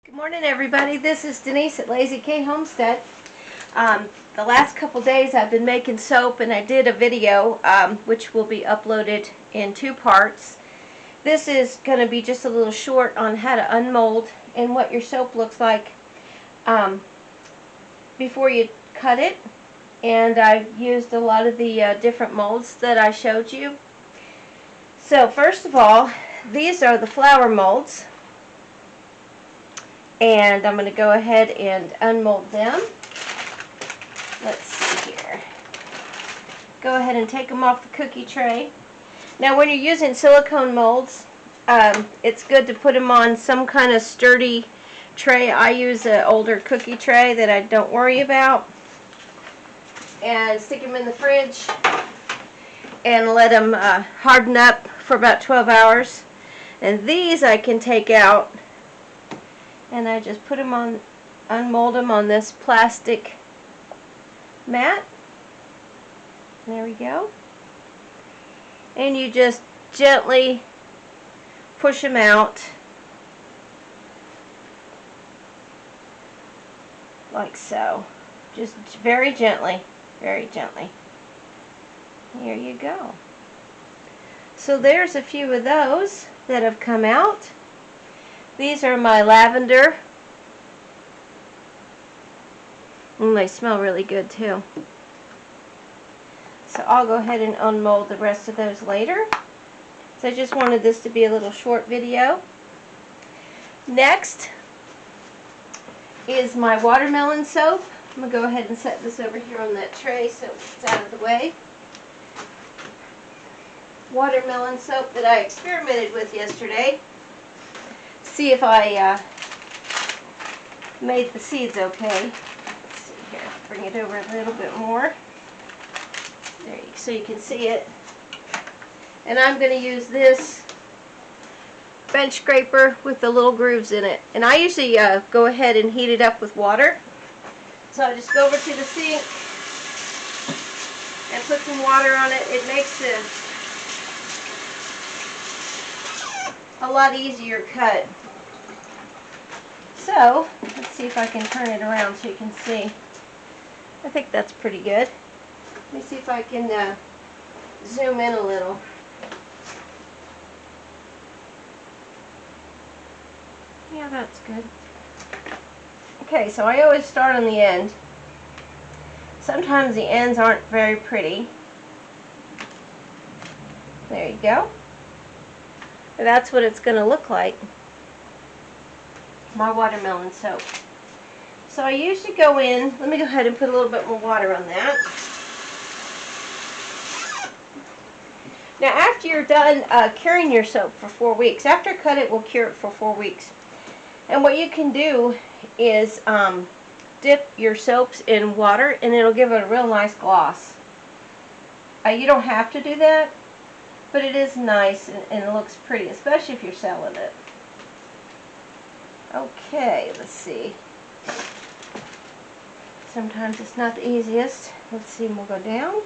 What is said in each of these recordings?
Good morning, everybody. This is Denise at Lazy K Homestead. The last couple days I've been making soap, and I did a video which will be uploaded in 2 parts. This is going to be just a little short on how to unmold and what your soap looks like before you cut it. And I've used a lot of the different molds that I showed you. So first of all, these are the flower molds. And I'm going to go ahead and unmold them. Let's see here. Go ahead and take them off the cookie tray. Now when you're using silicone molds, it's good to put them on some kind of sturdy tray. I use an older cookie tray that I don't worry about. And stick them in the fridge and let them harden up for about 12 hours. And these I can take out. And I just put them on, unmold them on this plastic mat. There we go. And you just gently push them out like so. Just very gently, very gently. Here you go. So there's a few of those that have come out. These are my lavender. And they smell really good too. So I'll go ahead and unmold the rest of those later. So I just wanted this to be a little short video. Next is my watermelon soap. I'm going to go ahead and set this over here on that tray so it's out of the way. Watermelon soap that I experimented with yesterday. See if I made the seeds okay. Let's see here. Bring it over a little bit more. There, so you can see it. And I'm going to use this bench scraper with the little grooves in it. And I usually go ahead and heat it up with water. So I just go over to the sink and put some water on it. It makes a lot easier cut. So, let's see if I can turn it around so you can see. I think that's pretty good. Let me see if I can zoom in a little. Yeah, that's good. Okay, so I always start on the end. Sometimes the ends aren't very pretty. There you go. And that's what it's going to look like. My watermelon soap. So I usually go in, let me go ahead and put a little bit more water on that. Now after you're done curing your soap for 4 weeks, after cut it, we'll cure it for 4 weeks. And what you can do is dip your soaps in water and it'll give it a real nice gloss. You don't have to do that, but it is nice and it looks pretty, especially if you're selling it. Okay, let's see. Sometimes it's not the easiest. Let's see, we'll go down.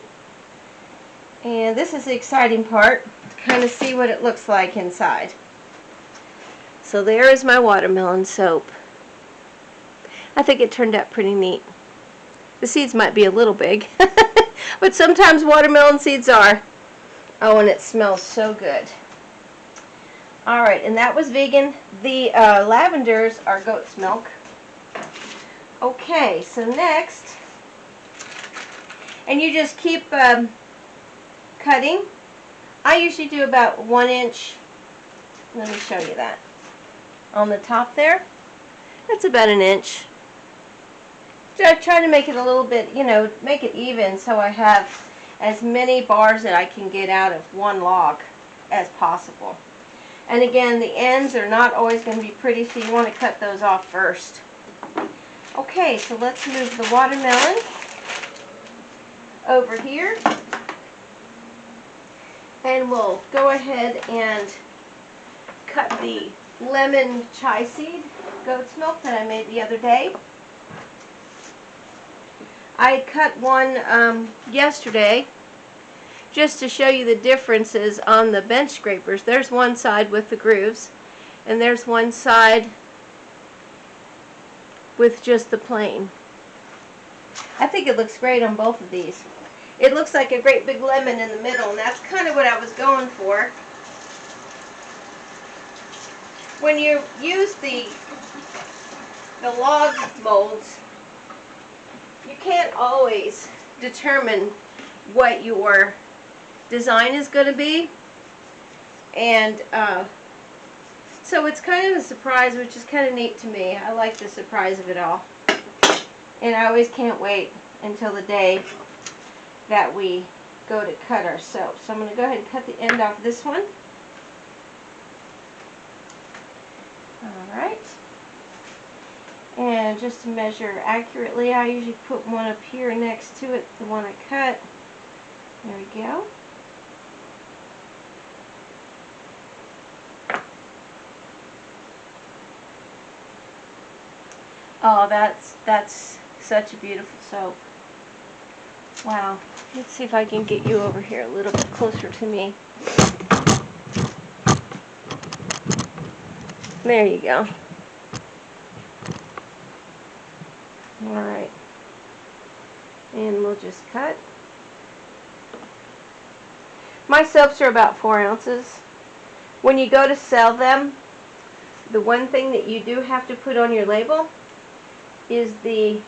And this is the exciting part, to kind of see what it looks like inside. So there is my watermelon soap. I think it turned out pretty neat. The seeds might be a little big, but sometimes watermelon seeds are. Oh, and it smells so good. Alright, and that was vegan. The lavenders are goat's milk. Okay, so next, and you just keep cutting. I usually do about 1 inch. Let me show you that. On the top there, that's about 1 inch. I try to make it a little bit, you know, make it even so I have as many bars that I can get out of one log as possible. And again, the ends are not always going to be pretty, so you want to cut those off first. Okay, so let's move the watermelon over here. And we'll go ahead and cut the lemon chai seed goat's milk that I made the other day. I cut one yesterday just to show you the differences on the bench scrapers. There's one side with the grooves, and there's one side with just the plain. I think it looks great on both of these. It looks like a great big lemon in the middle, and that's kind of what I was going for. When you use the log molds, you can't always determine what your design is going to be, and so it's kind of a surprise, which is kind of neat to me. I like the surprise of it all, and I always can't wait until the day that we go to cut our soap. So I'm going to go ahead and cut the end off this one. Alright, and just to measure accurately, I usually put one up here next to it, the one I cut. There we go. Oh, that's such a beautiful soap. Wow. Let's see if I can get you over here a little bit closer to me. There you go. Alright. And we'll just cut. My soaps are about 4 ounces. When you go to sell them, the one thing that you do have to put on your label is the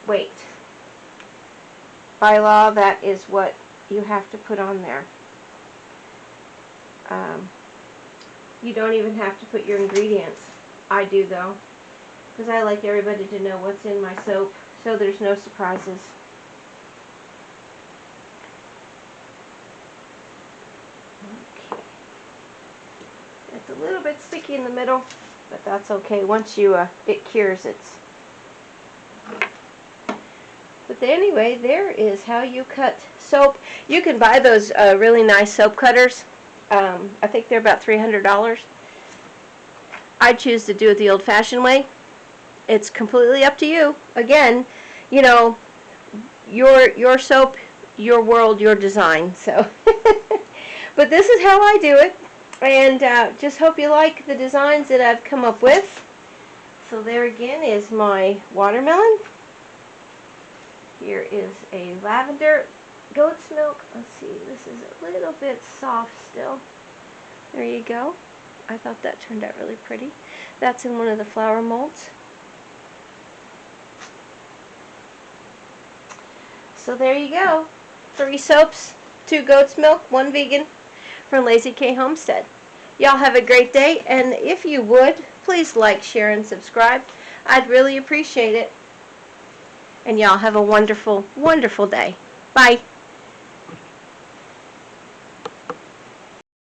weight. By law, that is what you have to put on there. You don't even have to put your ingredients. I do, though, because I like everybody to know what's in my soap, so there's no surprises. Okay. It's a little bit sticky in the middle, but that's okay. Once you it cures, it's. But anyway, there is how you cut soap. You can buy those really nice soap cutters. I think they're about $300. I choose to do it the old-fashioned way. It's completely up to you. Again, you know, your soap, your world, your design. So, but this is how I do it, and just hope you like the designs that I've come up with. So there again is my watermelon. Here is a lavender goat's milk. Let's see, this is a little bit soft still. There you go. I thought that turned out really pretty. That's in one of the flower molds. So there you go. 3 soaps, 2 goat's milk, 1 vegan from Lazy K Homestead. Y'all have a great day, and if you would, please like, share, and subscribe. I'd really appreciate it. And y'all have a wonderful, wonderful day. Bye.